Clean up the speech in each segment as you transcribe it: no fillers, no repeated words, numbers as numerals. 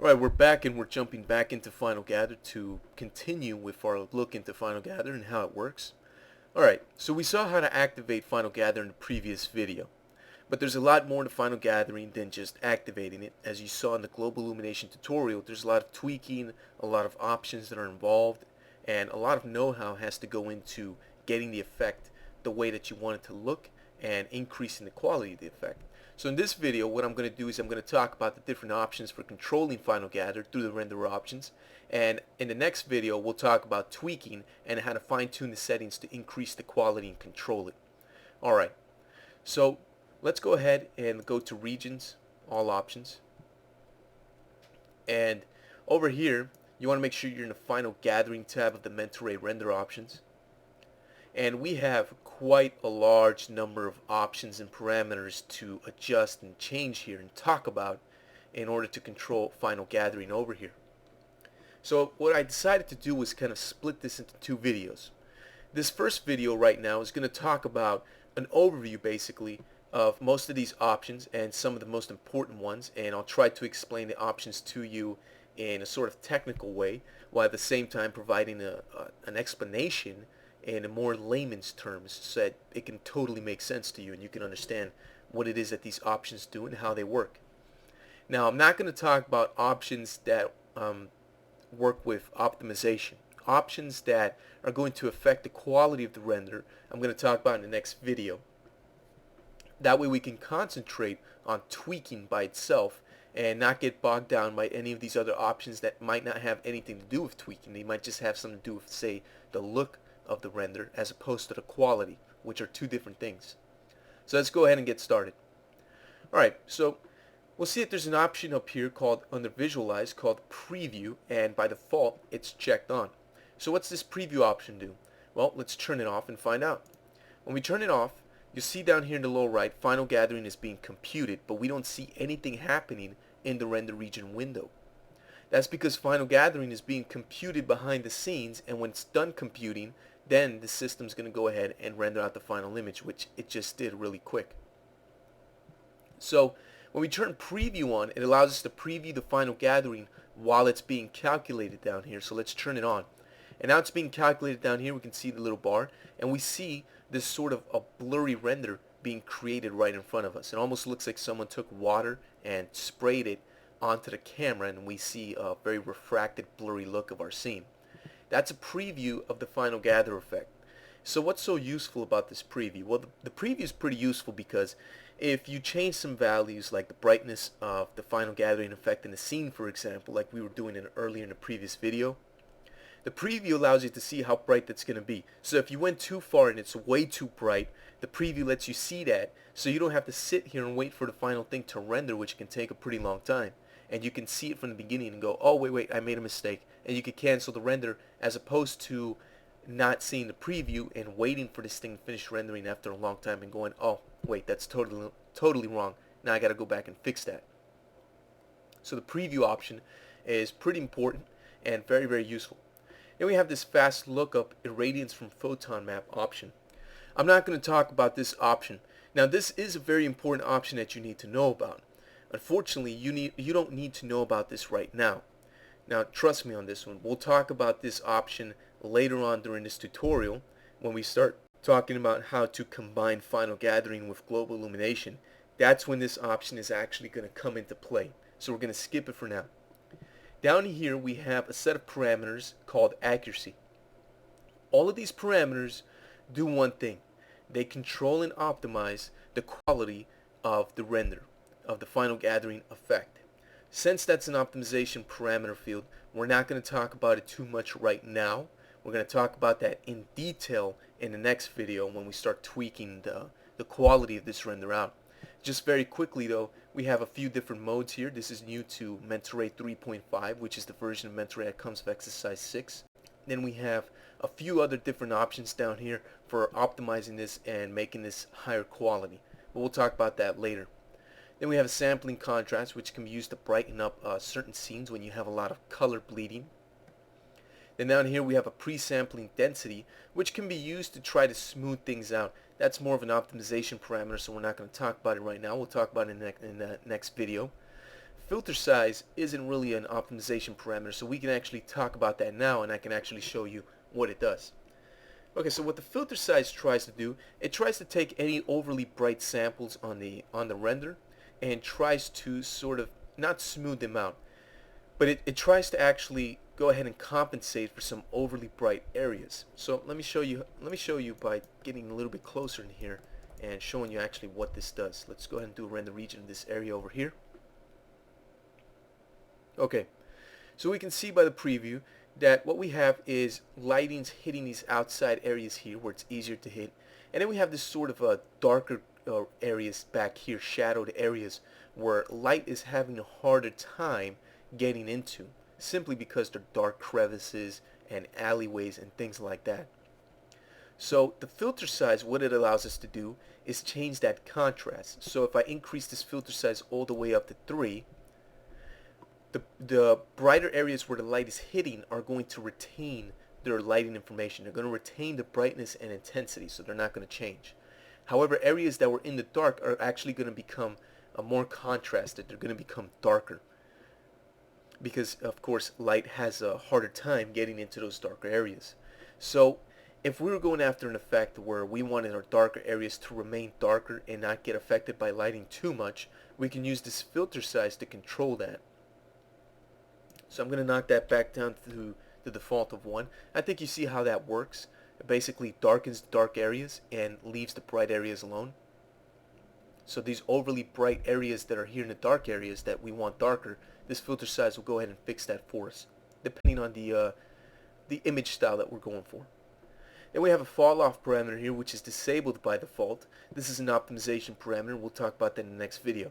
Alright, we're back and we're jumping back into Final Gather to continue with our look into Final Gather and how it works. Alright, so we saw how to activate Final Gather in the previous video. But there's a lot more to Final Gathering than just activating it. As you saw in the Global Illumination tutorial, there's a lot of tweaking, a lot of options that are involved, and a lot of know-how has to go into getting the effect the way that you want it to look and increasing the quality of the effect. So in this video, what I'm going to do is I'm going to talk about the different options for controlling Final Gather through the render options. And in the next video, we'll talk about tweaking and how to fine-tune the settings to increase the quality and control it. Alright, so let's go ahead and go to Regions, All Options. And over here, you want to make sure you're in the Final Gathering tab of the Mentoray Render Options. And we have quite a large number of options and parameters to adjust and change here and talk about in order to control Final Gathering over here. So what I decided to do was kind of split this into two videos. This first video right now is going to talk about an overview basically of most of these options and some of the most important ones, and I'll try to explain the options to you in a sort of technical way while at the same time providing an explanation in a more layman's terms so that it can totally make sense to you and you can understand what it is that these options do and how they work. Now, I'm not going to talk about options that work with optimization. Options that are going to affect the quality of the render, I'm going to talk about in the next video. That way we can concentrate on tweaking by itself and not get bogged down by any of these other options that might not have anything to do with tweaking. They might just have something to do with, say, the look of the render as opposed to the quality, which are two different things. So let's go ahead and get started. Alright, so we'll see that there's an option up here called under Visualize called Preview, and by default it's checked on. So what's this preview option do? Well, let's turn it off and find out. When we turn it off, you'll see down here in the lower right, Final Gathering is being computed, but we don't see anything happening in the render region window. That's because Final Gathering is being computed behind the scenes, and when it's done computing, then the system's going to go ahead and render out the final image, which it just did really quick. So when we turn preview on, it allows us to preview the Final Gathering while it's being calculated down here. So let's turn it on. And now it's being calculated down here. We can see the little bar, and we see this sort of a blurry render being created right in front of us. It almost looks like someone took water and sprayed it onto the camera, and we see a very refracted, blurry look of our scene. That's a preview of the Final Gather effect. So what's so useful about this preview? Well, the preview is pretty useful because if you change some values like the brightness of the Final Gathering effect in the scene, for example, like we were doing earlier in the previous video, the preview allows you to see how bright that's going to be. So if you went too far and it's way too bright, the preview lets you see that, so you don't have to sit here and wait for the final thing to render, which can take a pretty long time. And you can see it from the beginning and go, oh wait, I made a mistake, and you can cancel the render, as opposed to not seeing the preview and waiting for this thing to finish rendering after a long time and going, oh wait, that's totally wrong, now I gotta go back and fix that. So the preview option is pretty important and very useful. Then we have this fast lookup irradiance from photon map option. I'm not going to talk about this option. Now this is a very important option that you need to know about. Unfortunately, you don't need to know about this right now. Now trust me on this one. We'll talk about this option later on during this tutorial when we start talking about how to combine Final Gathering with Global Illumination. That's when this option is actually going to come into play. So we're going to skip it for now. Down here we have a set of parameters called accuracy. All of these parameters do one thing. They control and optimize the quality of the render, of the Final Gathering effect. Since that's an optimization parameter field, we're not going to talk about it too much right now. We're going to talk about that in detail in the next video when we start tweaking the quality of this render out. Just very quickly though, we have a few different modes here. This is new to Mentoray 3.5, which is the version of Mentoray that comes with Exercise 6. Then we have a few other different options down here for optimizing this and making this higher quality. But we'll talk about that later. Then we have a sampling contrast, which can be used to brighten up certain scenes when you have a lot of color bleeding. Then down here we have a pre-sampling density, which can be used to try to smooth things out. That's more of an optimization parameter, so we're not going to talk about it right now. We'll talk about it in the next video. filter size isn't really an optimization parameter, so we can actually talk about that now, and I can actually show you what it does. Okay, so what the filter size tries to do, it tries to take any overly bright samples on the render and tries to sort of not smooth them out, but it tries to actually go ahead and compensate for some overly bright areas. So let me show you by getting a little bit closer in here and showing you actually what this does. Let's go ahead and do a render region of this area over here. Okay, so we can see by the preview that what we have is lightings hitting these outside areas here where it's easier to hit, and then we have this sort of darker areas back here, shadowed areas where light is having a harder time getting into, simply because they're dark crevices and alleyways and things like that. So the filter size, what it allows us to do is change that contrast. So if I increase this filter size all the way up to 3, the brighter areas where the light is hitting are going to retain their lighting information. They're going to retain the brightness and intensity, so they're not going to change. However, areas that were in the dark are actually going to become more contrasted. They're going to become darker because, of course, light has a harder time getting into those darker areas. So if we were going after an effect where we wanted our darker areas to remain darker and not get affected by lighting too much, we can use this filter size to control that. So I'm going to knock that back down to the default of 1. I think you see how that works. It basically darkens the dark areas and leaves the bright areas alone. So these overly bright areas that are here in the dark areas that we want darker, this filter size will go ahead and fix that for us, depending on the image style that we're going for. Then we have a fall off parameter here, which is disabled by default. This is an optimization parameter. We'll talk about that in the next video.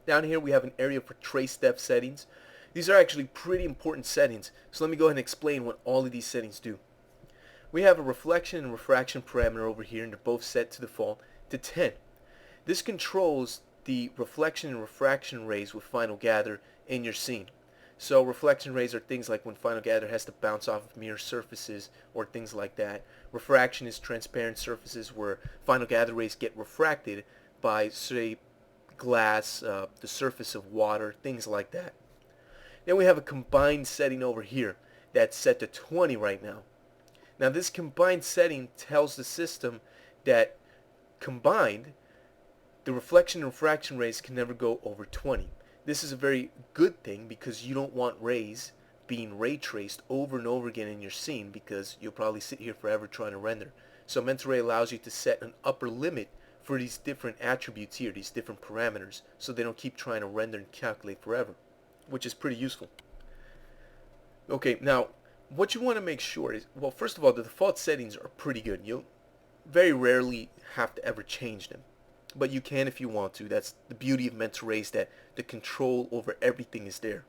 Down here we have an area for trace depth settings. These are actually pretty important settings, so let me go ahead and explain what all of these settings do. We have a reflection and refraction parameter over here, and they're both set to default to 10. This controls the reflection and refraction rays with Final Gather in your scene. So reflection rays are things like when Final Gather has to bounce off of mirror surfaces or things like that. Refraction is transparent surfaces where Final Gather rays get refracted by, say, glass, the surface of water, things like that. Then we have a combined setting over here that's set to 20 right now. Now this combined setting tells the system that combined, the reflection and refraction rays can never go over 20. This is a very good thing because you don't want rays being ray traced over and over again in your scene because you'll probably sit here forever trying to render. So Mental Ray allows you to set an upper limit for these different attributes here, these different parameters, so they don't keep trying to render and calculate forever, which is pretty useful. Okay, now what you want to make sure is, well, first of all, the default settings are pretty good. You'll very rarely have to ever change them, but you can if you want to. That's the beauty of Mental Ray, that the control over everything is there.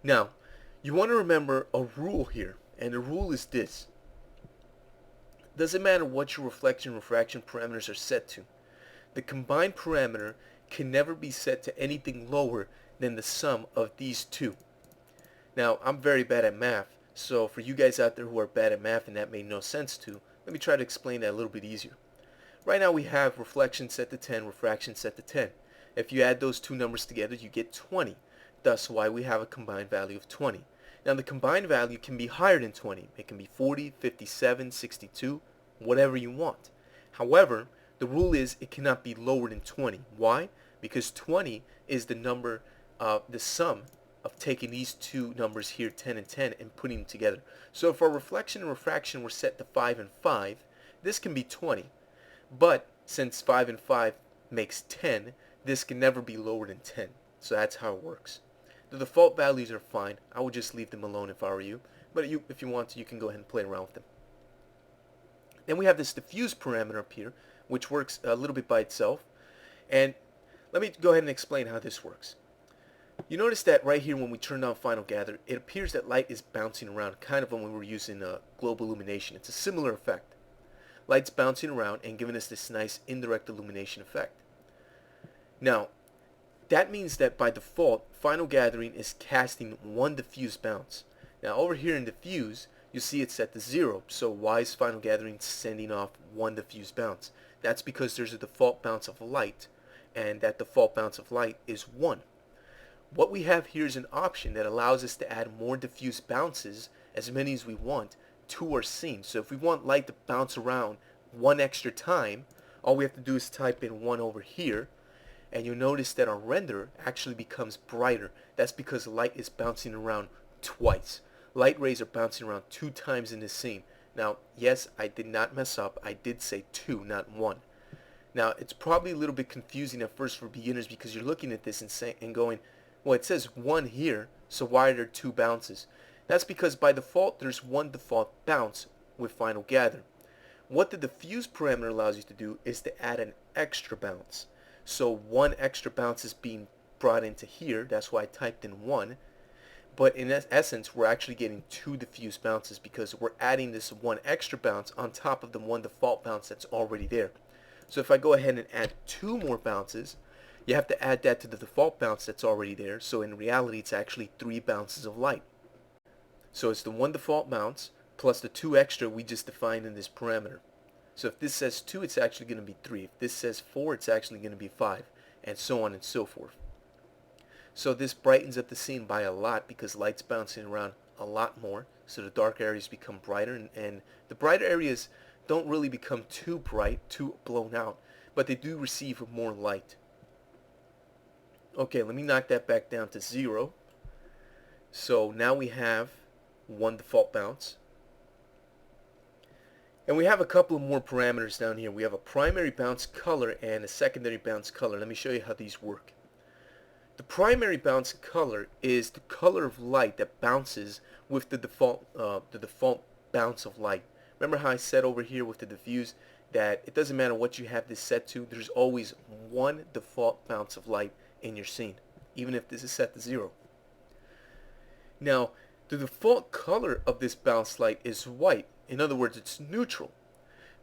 Now, you want to remember a rule here, and the rule is this. Doesn't matter what your reflection and refraction parameters are set to. The combined parameter can never be set to anything lower than the sum of these two. Now, I'm very bad at math, so for you guys out there who are bad at math and that made no sense to, let me try to explain that a little bit easier. Right now we have reflection set to 10, refraction set to 10. If you add those two numbers together, you get 20. Thus why we have a combined value of 20. Now the combined value can be higher than 20. It can be 40, 57, 62, whatever you want. However, the rule is it cannot be lower than 20. Why? Because 20 is the number, the sum of taking these two numbers here, 10 and 10, and putting them together. So if our reflection and refraction were set to 5 and 5, this can be 20. But since 5 and 5 makes 10, this can never be lower than 10. So that's how it works. The default values are fine. I would just leave them alone if I were you. But if you want to, you can go ahead and play around with them. Then we have this diffuse parameter up here, which works a little bit by itself. And let me go ahead and explain how this works. You notice that right here when we turn on Final Gather, it appears that light is bouncing around, kind of when we were using global illumination. It's a similar effect. Light's bouncing around and giving us this nice indirect illumination effect. Now, that means that by default, Final Gathering is casting one diffuse bounce. Now over here in diffuse, you see it's set to 0. So why is Final Gathering sending off one diffuse bounce? That's because there's a default bounce of light, and that default bounce of light is 1. What we have here is an option that allows us to add more diffuse bounces, as many as we want, to our scene. So if we want light to bounce around one extra time, all we have to do is type in 1 over here, and you'll notice that our render actually becomes brighter. That's because light is bouncing around twice. Light rays are bouncing around 2 times in this scene. Now, yes, I did not mess up. I did say 2, not 1. Now, it's probably a little bit confusing at first for beginners because you're looking at this and going, well, it says 1 here, so why are there 2 bounces? That's because by default, there's 1 default bounce with Final Gather. What the diffuse parameter allows you to do is to add an extra bounce. So 1 extra bounce is being brought into here. That's why I typed in 1. But in essence, we're actually getting 2 diffuse bounces because we're adding this 1 extra bounce on top of the 1 default bounce that's already there. So if I go ahead and add 2 more bounces, you have to add that to the default bounce that's already there. So in reality, it's actually 3 bounces of light. So it's the 1 default bounce plus the 2 extra we just defined in this parameter. So if this says 2, it's actually going to be 3. If this says 4, it's actually going to be 5, and so on and so forth. So this brightens up the scene by a lot because light's bouncing around a lot more. So the dark areas become brighter, and the brighter areas don't really become too bright, too blown out, but they do receive more light. Okay, let me knock that back down to 0. So now we have 1 default bounce. And we have a couple of more parameters down here. We have a primary bounce color and a secondary bounce color. Let me show you how these work. The primary bounce color is the color of light that bounces with the default bounce of light. Remember how I said over here with the diffuse that it doesn't matter what you have this set to, there's always 1 default bounce of light in your scene, even if this is set to 0. Now, the default color of this bounce light is white. In other words, it's neutral.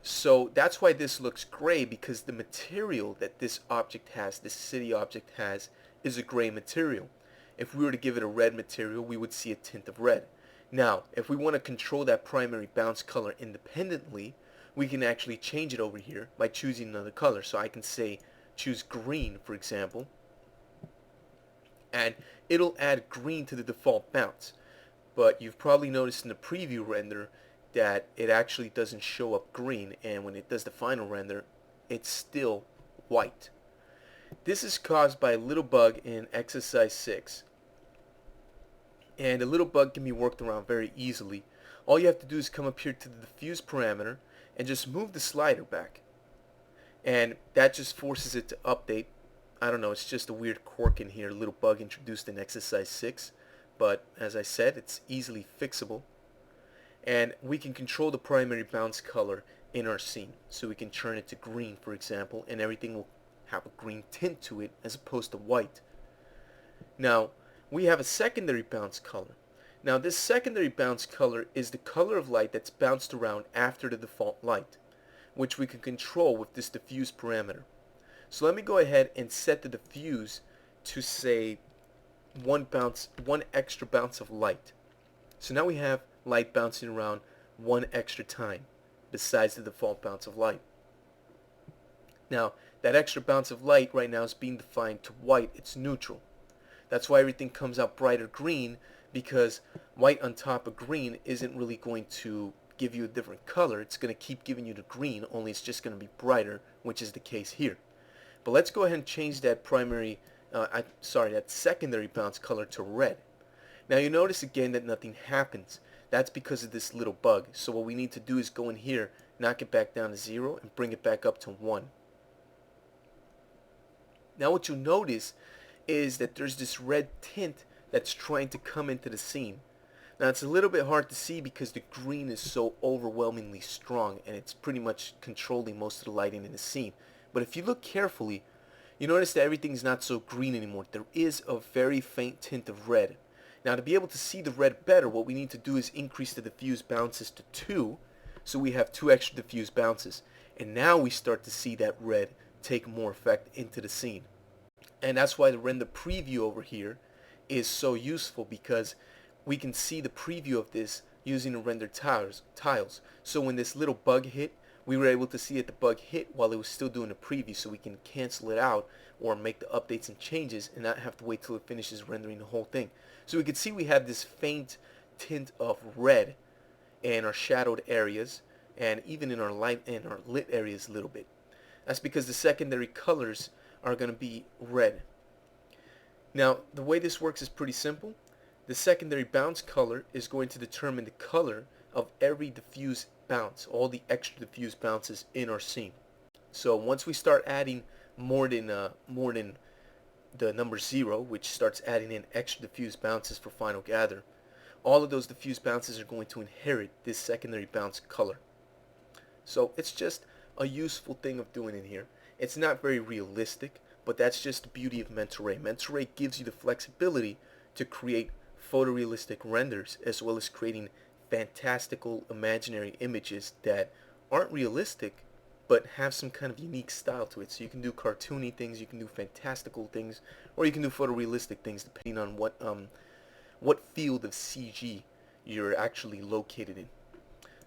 So that's why this looks gray, because the material that this object has, this city object has, is a gray material. If we were to give it a red material, we would see a tint of red. Now, if we want to control that primary bounce color independently, we can actually change it over here by choosing another color. So I can say choose green, for example, and it'll add green to the default bounce. But you've probably noticed in the preview render that it actually doesn't show up green, and when it does the final render, it's still white. This is caused by a little bug in exercise 6. And a little bug can be worked around very easily. All you have to do is come up here to the diffuse parameter and just move the slider back. And that just forces it to update. I don't know, it's just a weird quirk in here, a little bug introduced in exercise 6. But as I said, it's easily fixable. And we can control the primary bounce color in our scene. So we can turn it to green, for example, and everything will have a green tint to it as opposed to white. Now, we have a secondary bounce color. Now, this secondary bounce color is the color of light that's bounced around after the default light, which we can control with this diffuse parameter. So let me go ahead and set the diffuse to say one extra bounce of light. So now we have light bouncing around 1 extra time besides the default bounce of light. Now, that extra bounce of light right now is being defined to white. It's neutral. That's why everything comes out brighter green, because white on top of green isn't really going to give you a different color. It's going to keep giving you the green, only it's just going to be brighter, which is the case here. But let's go ahead and change that that secondary bounce color to red. Now you notice again that nothing happens. That's because of this little bug. So what we need to do is go in here, knock it back down to 0, and bring it back up to 1. Now what you'll notice is that there's this red tint that's trying to come into the scene. Now it's a little bit hard to see because the green is so overwhelmingly strong and it's pretty much controlling most of the lighting in the scene. But if you look carefully, you notice that everything's not so green anymore. There is a very faint tint of red. Now to be able to see the red better, what we need to do is increase the diffuse bounces to 2, so we have 2 extra diffuse bounces. And now we start to see that red take more effect into the scene. And that's why the render preview over here is so useful, because we can see the preview of this using the render tiles. So when this little bug hit, we were able to see that the bug hit while it was still doing the preview, so we can cancel it out or make the updates and changes and not have to wait till it finishes rendering the whole thing. So we can see we have this faint tint of red in our shadowed areas and even in our light and our lit areas a little bit. That's because the secondary colors are going to be red. Now, the way this works is pretty simple. The secondary bounce color is going to determine the color of every diffuse bounce, all the extra diffuse bounces in our scene. So once we start adding more than the number 0, which starts adding in extra diffuse bounces for Final Gather, all of those diffuse bounces are going to inherit this secondary bounce color. So it's just a useful thing of doing in here. It's not very realistic, but that's just the beauty of Mental Ray. Mental Ray gives you the flexibility to create photorealistic renders as well as creating fantastical imaginary images that aren't realistic but have some kind of unique style to it. So you can do cartoony things, you can do fantastical things, or you can do photorealistic things depending on what field of CG you're actually located in.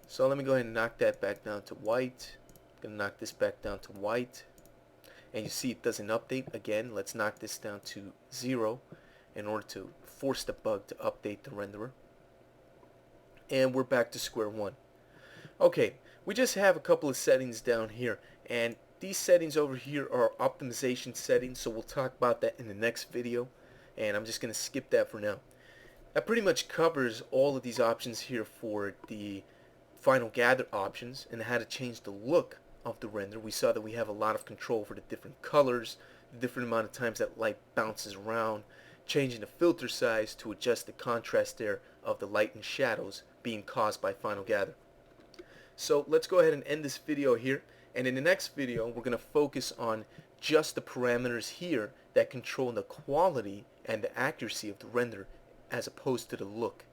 So let me go ahead and knock that back down to white. I'm going to knock this back down to white. And you see it doesn't update. Again, let's knock this down to 0 in order to force the bug to update the renderer. And we're back to square one. Okay, we just have a couple of settings down here, and these settings over here are optimization settings, so we'll talk about that in the next video, and I'm just going to skip that for now. That pretty much covers all of these options here for the Final Gather options and how to change the look of the render. We saw that we have a lot of control for the different colors, the different amount of times that light bounces around, changing the filter size to adjust the contrast there of the light and shadows being caused by Final Gather. So let's go ahead and end this video here, and in the next video we're going to focus on just the parameters here that control the quality and the accuracy of the render as opposed to the look.